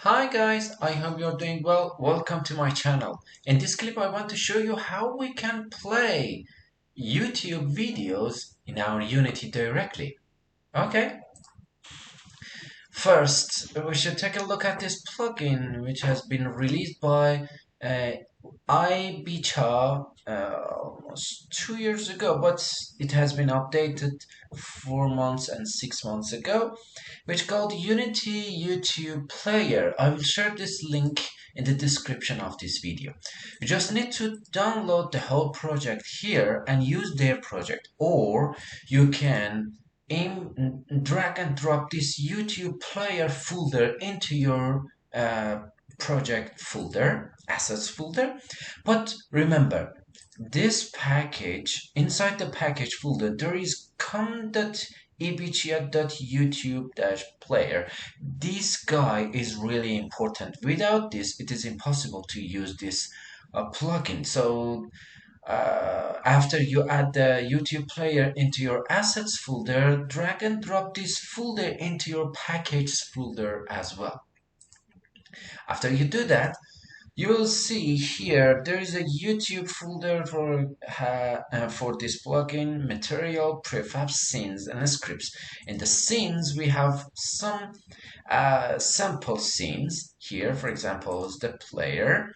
Hi guys, I hope you're doing well. Welcome to my channel. In this clip I want to show you how we can play YouTube videos in our Unity directly. Okay, first we should take a look at this plugin which has been released by uh, iBecha almost 2 years ago, but it has been updated 4 months and 6 months ago, which called Unity YouTube Player. I will share this link in the description of this video. You just need to download the whole project here and use their project, or you can drag and drop this YouTube Player folder into your project folder, assets folder. But remember, this package, inside the package folder, there is com.ebcha.youtube-player. This guy is really important. Without this, it is impossible to use this plugin. So after you add the YouTube player into your assets folder, drag and drop this folder into your package folder as well. After you do that, you will see here there is a YouTube folder for this plugin, material, prefab, scenes, and scripts. In the scenes, we have some sample scenes here. For example, is the player.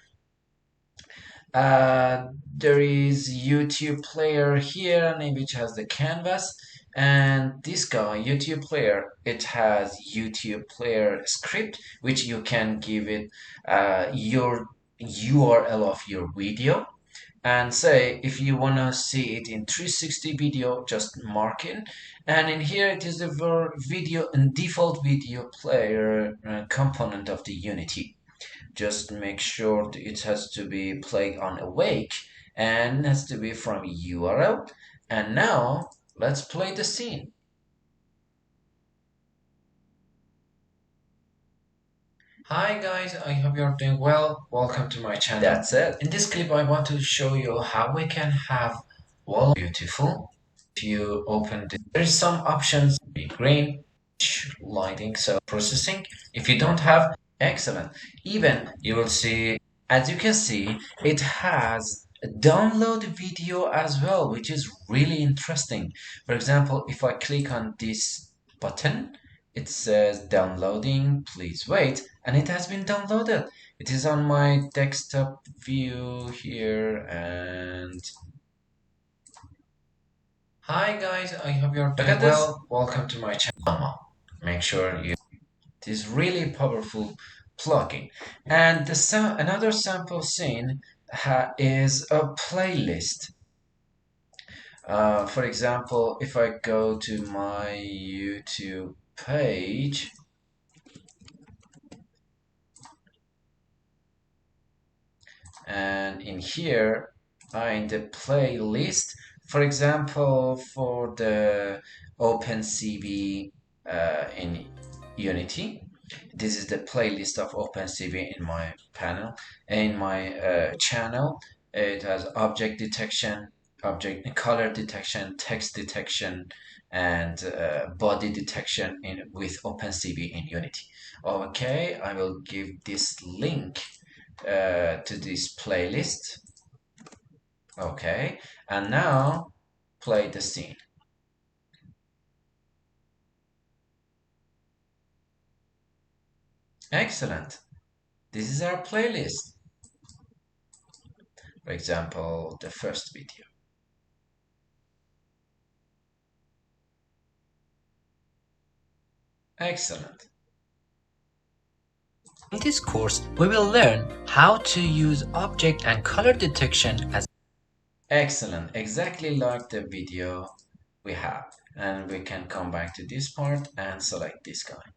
There is YouTube player here, which has the canvas. And this guy, YouTube player, it has YouTube player script, which you can give it your URL of your video. And say if you want to see it in 360 video, just mark it. And in here it is the video and default video player component of the Unity. Just make sure it has to be played on awake and has to be from URL. And now let's play the scene. Hi guys, I hope you're doing well. Welcome to my channel. That's it. In this clip I want to show you how we can have wall beautiful. If you open this, there's some options, be green, lighting, so processing. If you don't have, excellent. Even you will see, as you can see, it has a download video as well, which is really interesting. For example, if I click on this button, it says downloading, please wait, and it has been downloaded. It is on my desktop view here. And hi guys, I hope you're doing well. Welcome to my channel. Make sure you, it is really powerful plugin. And another sample scene is a playlist. For example, if I go to my YouTube page, and in here in the playlist, for example, for the OpenCV in Unity, this is the playlist of OpenCV in my panel, in my channel. It has object detection, object color detection, text detection, and body detection with OpenCV in Unity. Okay, I will give this link to this playlist. Okay, and now play the scene. Excellent. This is our playlist. For example, the first video. Excellent. In this course, we will learn how to use object and color detection as excellent, exactly like the video we have. And we can come back to this part and select this guy.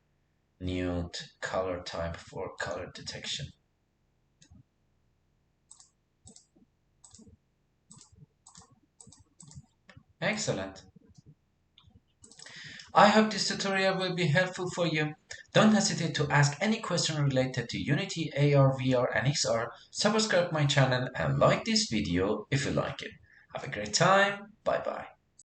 Nude color type for color detection. Excellent. I hope this tutorial will be helpful for you. Don't hesitate to ask any question related to Unity, AR, VR, and XR. Subscribe my channel and like this video if you like it. Have a great time. Bye bye.